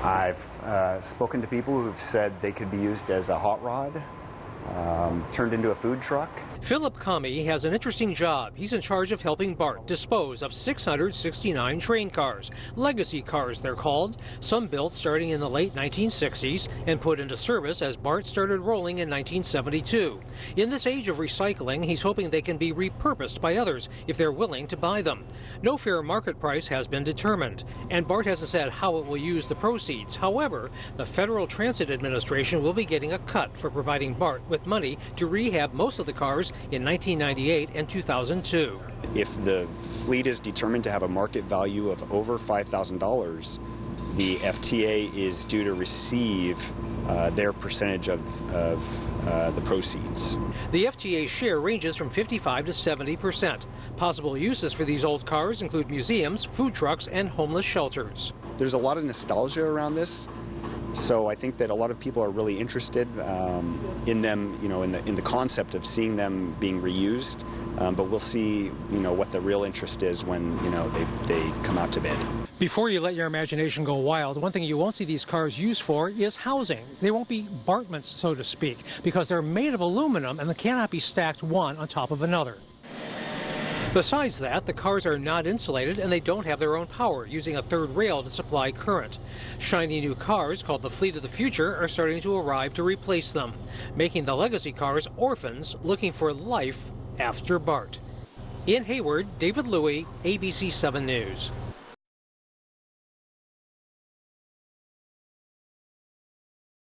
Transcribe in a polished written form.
I've spoken to people who've said they could be used as a hot rod, turned into a food truck. Philip Kami has an interesting job. He's in charge of helping BART dispose of 669 train cars. Legacy cars, they're called. Some built starting in the late 1960s and put into service as BART started rolling in 1972. In this age of recycling, he's hoping they can be repurposed by others if they're willing to buy them. No fair market price has been determined, and BART hasn't said how it will use the proceeds. However, the Federal Transit Administration will be getting a cut for providing BART with money to rehab most of the cars in 1998 and 2002. If the fleet is determined to have a market value of over $5,000, the FTA is due to receive their percentage of the proceeds. The FTA share ranges from 55% to 70%. Possible uses for these old cars include museums, food trucks, and homeless shelters. There's a lot of nostalgia around this. So I think that a lot of people are really interested in them, in the concept of seeing them being reused. But we'll see, what the real interest is when, they come out to bid. Before you let your imagination go wild, one thing you won't see these cars used for is housing. They won't be bartments, so to speak, because they're made of aluminum and they cannot be stacked one on top of another. Besides that, the cars are not insulated and they don't have their own power, using a third rail to supply current. Shiny new cars, called the Fleet of the Future, are starting to arrive to replace them, making the legacy cars orphans looking for life after BART. In Hayward, David Louie, ABC7 News.